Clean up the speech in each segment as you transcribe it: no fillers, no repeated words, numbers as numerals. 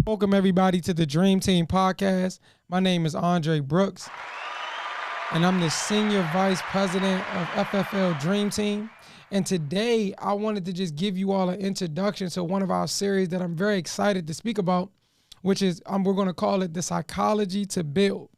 Welcome everybody to the Dream Team podcast. My name is Andre Brooks, and I'm the Senior Vice President of FFL Dream Team. And today I wanted to just give you all an introduction to one of our series that I'm very excited to speak about, which is we're going to call it The Psychology to Build.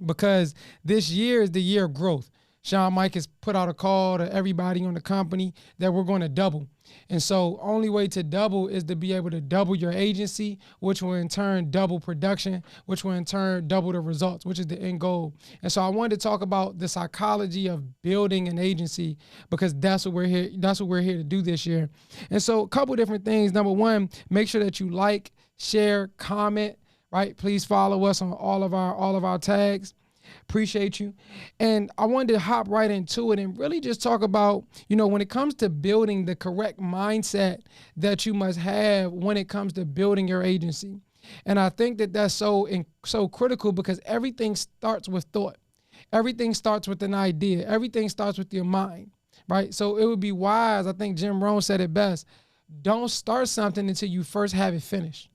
Because this year is the year of growth. Sean Mike has put out a call to everybody on the company that we're going to double. And so only way to double is to be able to double your agency, which will in turn double production, which will in turn double the results, which is the end goal. And so I wanted to talk about the psychology of building an agency because that's what we're here. That's what we're here to do this year. And so a couple different things. Number one, make sure that you like, share, comment, right? Please follow us on all of our tags. Appreciate you. And I wanted to hop right into it and really just talk about, when it comes to building the correct mindset that you must have when it comes to building your agency. And I think that that's so critical because everything starts with thought. Everything starts with an idea. Everything starts with your mind, right? So it would be wise, I think Jim Rohn said it best, don't start something until you first have it finished.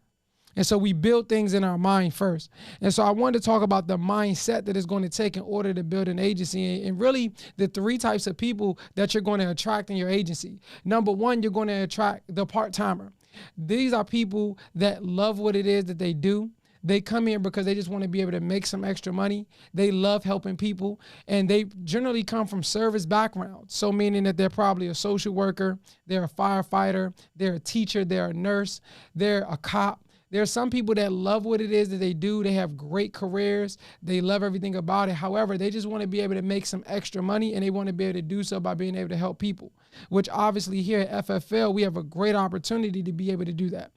And so we build things in our mind first. And so I wanted to talk about the mindset that it's going to take in order to build an agency and really the three types of people that you're going to attract in your agency. Number one, you're going to attract the part-timer. These are people that love what it is that they do. They come here because they just want to be able to make some extra money. They love helping people, and they generally come from service backgrounds. So meaning that they're probably a social worker, they're a firefighter, they're a teacher, they're a nurse, they're a cop. There are some people that love what it is that they do. They have great careers. They love everything about it. However, they just want to be able to make some extra money, and they want to be able to do so by being able to help people, which obviously here at FFL, we have a great opportunity to be able to do that.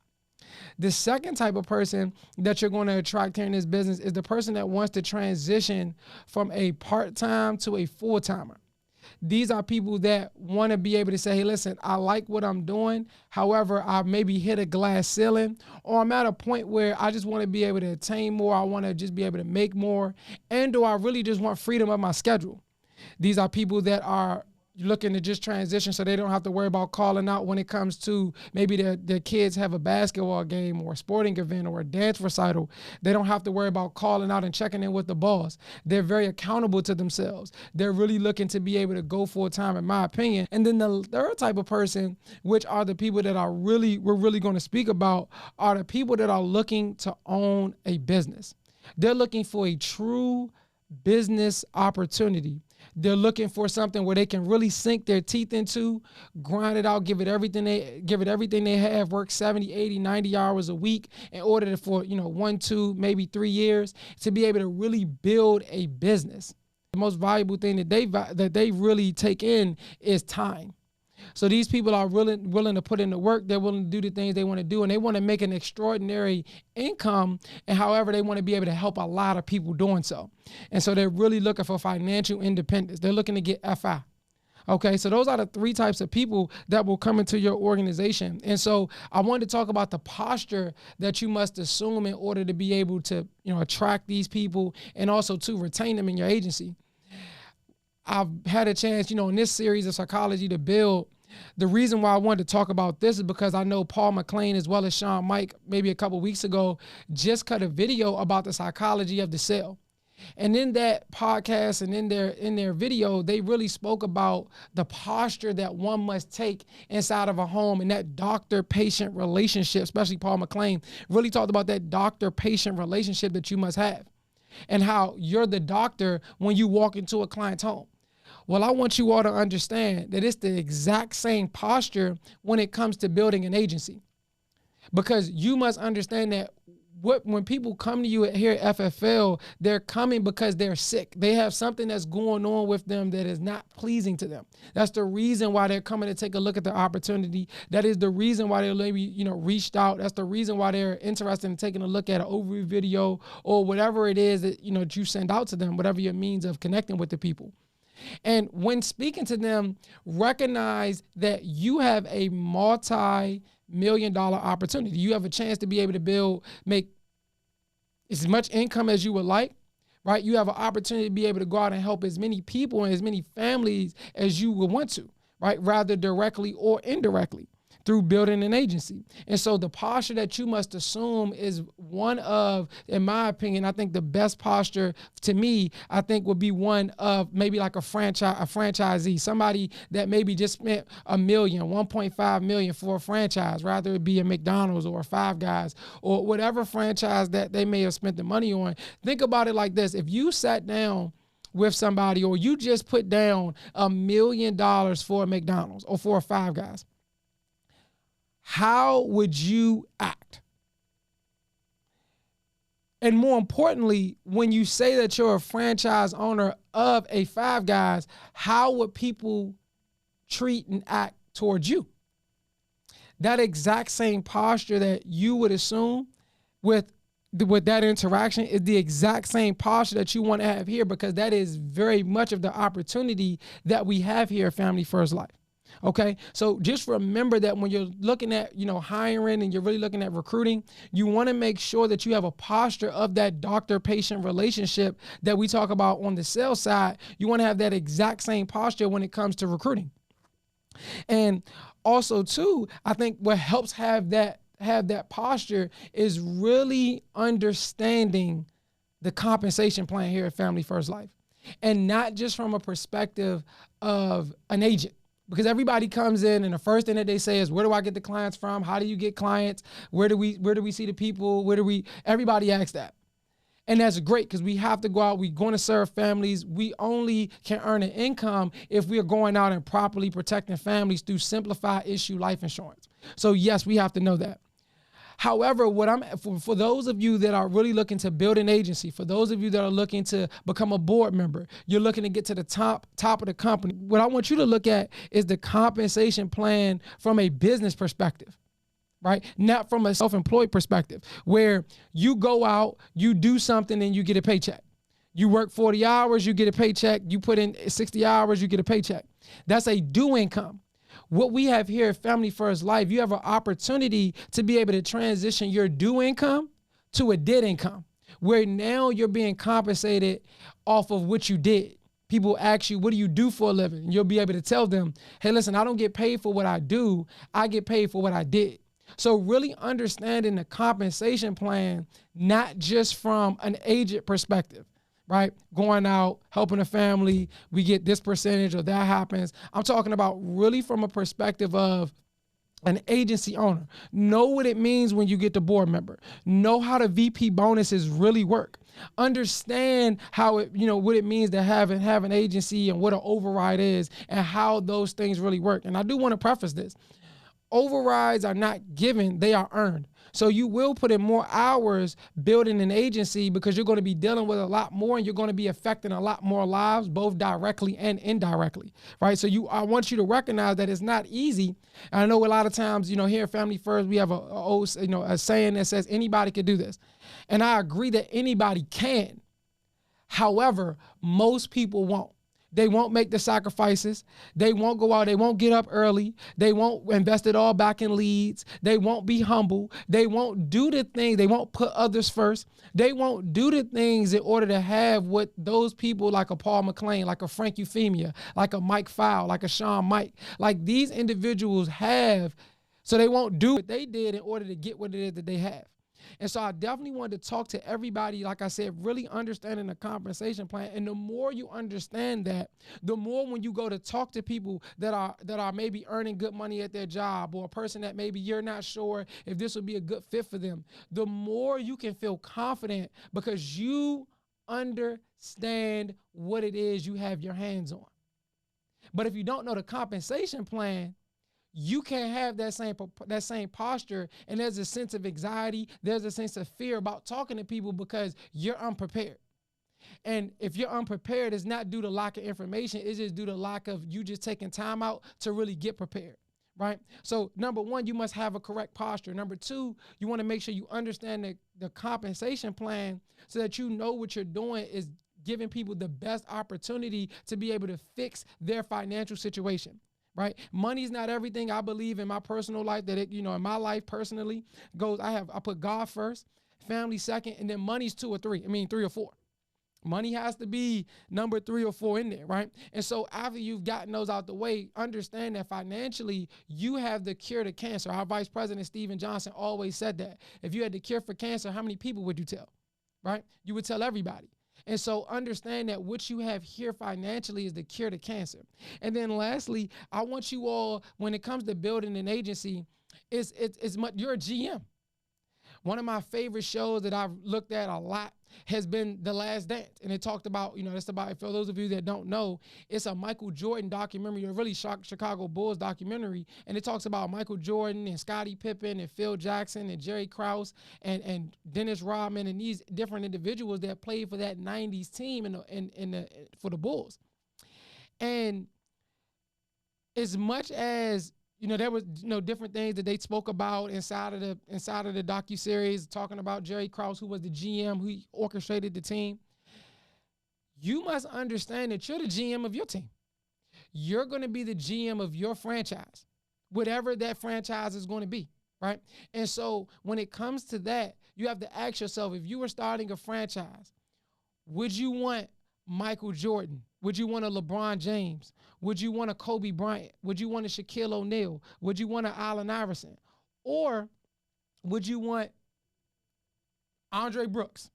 The second type of person that you're going to attract here in this business is the person that wants to transition from a part-time to a full-timer. These are people that want to be able to say, hey, listen, I like what I'm doing. However, I maybe hit a glass ceiling, or I'm at a point where I just want to be able to attain more. I want to just be able to make more. And do I really just want freedom of my schedule? These are people that are looking to just transition so they don't have to worry about calling out when it comes to maybe their kids have a basketball game or a sporting event or a dance recital. They don't have to worry about calling out and checking in with the boss. They're very accountable to themselves. They're really looking to be able to go full time, in my opinion. And then the third type of person, which are the people that we're really going to speak about, are the people that are looking to own a business. They're looking for a true business opportunity. They're looking for something where they can really sink their teeth into, grind it out, give it everything they have, work 70, 80, 90 hours a week in order for 1, 2, maybe 3 years to be able to really build a business. The most valuable thing that they really take in is time. So these people are willing to put in the work. They're willing to do the things they want to do, and they want to make an extraordinary income. And however, they want to be able to help a lot of people doing so. And so they're really looking for financial independence. They're looking to get FI. Okay, so those are the three types of people that will come into your organization. And so I wanted to talk about the posture that you must assume in order to be able to, attract these people and also to retain them in your agency. I've had a chance, in this series of Psychology to Build. The reason why I wanted to talk about this is because I know Paul McLean as well as Sean Mike, maybe a couple weeks ago, just cut a video about the psychology of the sale. And in that podcast and in their video, they really spoke about the posture that one must take inside of a home and that doctor-patient relationship, especially Paul McLean, really talked about that doctor-patient relationship that you must have and how you're the doctor when you walk into a client's home. Well, I want you all to understand that it's the exact same posture when it comes to building an agency. Because you must understand that when people come to you here at FFL, they're coming because they're sick. They have something that's going on with them that is not pleasing to them. That's the reason why they're coming to take a look at the opportunity. That is the reason why they're maybe, reached out. That's the reason why they're interested in taking a look at an overview video or whatever it is that, that you send out to them, whatever your means of connecting with the people. And when speaking to them, recognize that you have a multi-million-dollar opportunity. You have a chance to be able to make as much income as you would like, right? You have an opportunity to be able to go out and help as many people and as many families as you would want to, right? Rather directly or indirectly. through building an agency. And so the posture that you must assume is one of, in my opinion, I think the best posture to me, I think would be one of maybe like a franchisee, somebody that maybe just spent $1 million, 1.5 million for a franchise, rather it be a McDonald's or a Five Guys or whatever franchise that they may have spent the money on. Think about it like this. If you sat down with somebody or you just put down $1 million for a McDonald's or for a Five Guys, how would you act? And more importantly, when you say that you're a franchise owner of a Five Guys, how would people treat and act towards you? That exact same posture that you would assume with that interaction is the exact same posture that you want to have here, because that is very much of the opportunity that we have here at Family First Life. Okay, so just remember that when you're looking at, hiring and you're really looking at recruiting, you want to make sure that you have a posture of that doctor-patient relationship that we talk about on the sales side. You want to have that exact same posture when it comes to recruiting. And also, too, I think what helps have that posture is really understanding the compensation plan here at Family First Life, and not just from a perspective of an agent. Because everybody comes in and the first thing that they say is, where do I get the clients from? How do you get clients? Where do we see the people? Everybody asks that. And that's great, because we have to go out. We're going to serve families. We only can earn an income if we are going out and properly protecting families through simplified issue life insurance. So yes, we have to know that. However, for those of you that are really looking to build an agency, for those of you that are looking to become a board member, you're looking to get to the top of the company, what I want you to look at is the compensation plan from a business perspective, right? Not from a self-employed perspective, where you go out, you do something, and you get a paycheck. You work 40 hours, you get a paycheck. You put in 60 hours, you get a paycheck. That's a due income. What we have here at Family First Life, you have an opportunity to be able to transition your due income to a did income, where now you're being compensated off of what you did. People ask you, what do you do for a living? And you'll be able to tell them, hey, listen, I don't get paid for what I do. I get paid for what I did. So really understanding the compensation plan, not just from an agent perspective, right? Going out, helping a family, we get this percentage or that happens. I'm talking about really from a perspective of an agency owner. Know what it means when you get the board member. Know how the VP bonuses really work. Understand how what it means to have an agency and what an override is and how those things really work. And I do want to preface this. Overrides are not given, they are earned. So you will put in more hours building an agency, because you're going to be dealing with a lot more and you're going to be affecting a lot more lives, both directly and indirectly, right? So I want you to recognize that it's not easy. And I know a lot of times, here at Family First, we have a saying that says anybody can do this. And I agree that anybody can. However, most people won't. They won't make the sacrifices. They won't go out. They won't get up early. They won't invest it all back in leads. They won't be humble. They won't do the things. They won't put others first. They won't do the things in order to have what those people like a Paul McLean, like a Frank Euphemia, like a Mike Fowl, like a Sean Mike, like these individuals have. So they won't do what they did in order to get what it is that they have. And so I definitely wanted to talk to everybody, like I said, really understanding the compensation plan. And the more you understand that, the more when you go to talk to people that are maybe earning good money at their job, or a person that maybe you're not sure if this would be a good fit for them, the more you can feel confident, because you understand what it is you have your hands on. But if you don't know the compensation plan, you can't have that same posture, and there's a sense of anxiety, there's a sense of fear about talking to people because you're unprepared. And if you're unprepared, it's not due to lack of information, it's just due to lack of you just taking time out to really get prepared, right? So number one, you must have a correct posture. Number two, you want to make sure you understand the compensation plan so that you know what you're doing is giving people the best opportunity to be able to fix their financial situation. Right? Money's not everything. I believe in my personal life that in my life personally I put God first, family second, and then money's 2 or 3. 3 or 4. Money has to be number 3 or 4 in there, right? And so after you've gotten those out the way, understand that financially, you have the cure to cancer. Our Vice President, Stephen Johnson, always said that. If you had the cure for cancer, how many people would you tell, right? You would tell everybody. And so understand that what you have here financially is the cure to cancer. And then lastly, I want you all, when it comes to building an agency, you're a GM. One of my favorite shows that I've looked at a lot has been The Last Dance. And it talked about, it's about, for those of you that don't know, it's a Michael Jordan documentary, a really Chicago Bulls documentary. And it talks about Michael Jordan and Scottie Pippen and Phil Jackson and Jerry Krause and Dennis Rodman and these different individuals that played for that 90s team for the Bulls. And as much as there was different things that they spoke about inside of the docuseries, talking about Jerry Krause, who was the GM, who orchestrated the team. You must understand that you're the GM of your team. You're going to be the GM of your franchise, whatever that franchise is going to be, right? And so when it comes to that, you have to ask yourself, if you were starting a franchise, would you want Michael Jordan? Would you want a LeBron James? Would you want a Kobe Bryant? Would you want a Shaquille O'Neal? Would you want an Allen Iverson? Or would you want Andre Brooks?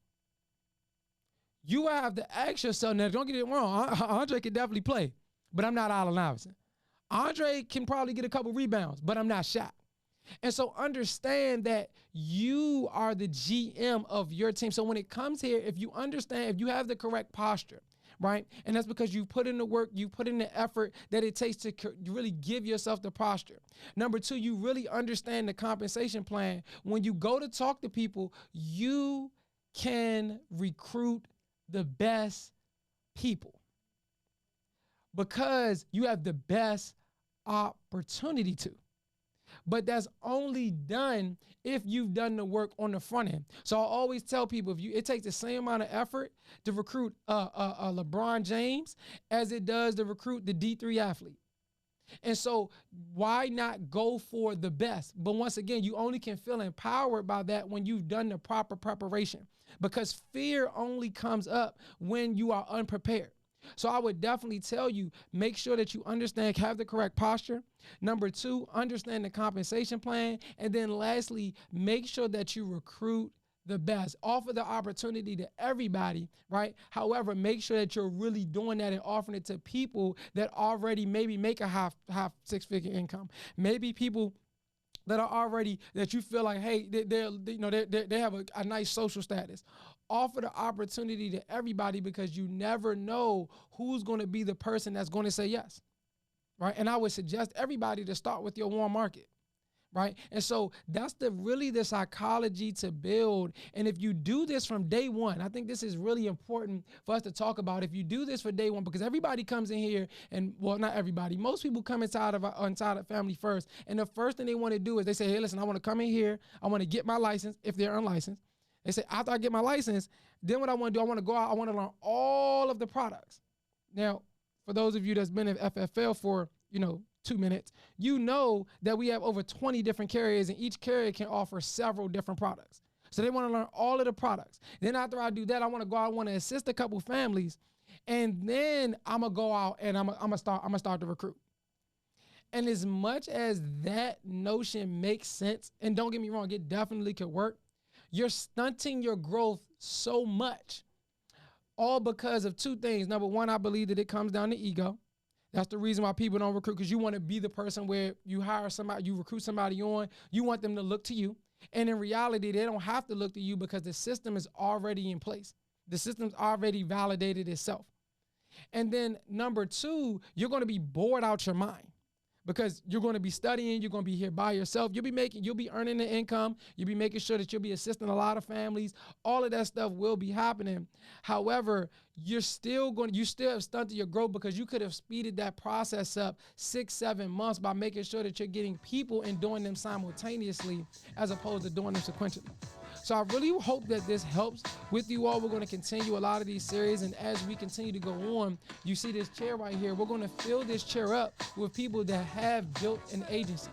You have to ask yourself, now don't get it wrong, Andre can definitely play, but I'm not Allen Iverson. Andre can probably get a couple rebounds, but I'm not Shaq. And so understand that you are the GM of your team. So when it comes here, if you have the correct posture, right? And that's because you put in the work, you put in the effort that it takes to really give yourself the posture. Number 2, you really understand the compensation plan. When you go to talk to people, you can recruit the best people because you have the best opportunity to. But that's only done if you've done the work on the front end. So I always tell people, it takes the same amount of effort to recruit a LeBron James as it does to recruit the D3 athlete. And so why not go for the best? But once again, you only can feel empowered by that when you've done the proper preparation, because fear only comes up when you are unprepared. So I would definitely tell you, make sure that you understand, have the correct posture. Number 2, understand the compensation plan. And then lastly, make sure that you recruit the best. Offer the opportunity to everybody, right? However, make sure that you're really doing that and offering it to people that already maybe make a half 6-figure income. Maybe people that are already, that you feel like, hey, they have a nice social status. Offer the opportunity to everybody, because you never know who's going to be the person that's going to say yes, right? And I would suggest everybody to start with your warm market, right? And so that's really the psychology to build. And if you do this from day one, I think this is really important for us to talk about. If you do this for day one, because everybody comes in here and, well, not everybody, most people come inside of Family First. And the first thing they want to do is they say, hey, listen, I want to come in here. I want to get my license if they're unlicensed. They say, after I get my license, then what I want to do, I want to go out, I want to learn all of the products. Now, for those of you that's been at FFL for, 2 minutes, you know that we have over 20 different carriers, and each carrier can offer several different products. So they want to learn all of the products. Then after I do that, I want to go out, I want to assist a couple families, and then I'm going to go out and I'm going to start to recruit. And as much as that notion makes sense, and don't get me wrong, it definitely could work, you're stunting your growth so much, all because of 2 things. Number 1, I believe that it comes down to ego. That's the reason why people don't recruit, because you want to be the person where you hire somebody, you recruit somebody on, you want them to look to you. And in reality, they don't have to look to you because the system is already in place. The system's already validated itself. And then number 2, you're going to be bored out your mind, because you're going to be studying, you're going to be here by yourself. You'll be earning the income. You'll be making sure that you'll be assisting a lot of families. All of that stuff will be happening. However, you still have stunted your growth, because you could have speeded that process up 6-7 months by making sure that you're getting people and doing them simultaneously as opposed to doing them sequentially. So I really hope that this helps with you all. We're going to continue a lot of these series, and as we continue to go on, you see this chair right here. We're going to fill this chair up with people that have built an agency.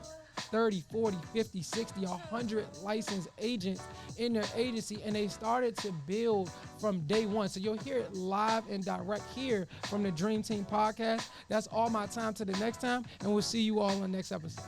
30, 40, 50, 60, 100 licensed agents in their agency, and they started to build from day one. So you'll hear it live and direct here from the Dream Team podcast. That's all my time. To the next time, and we'll see you all on the next episode.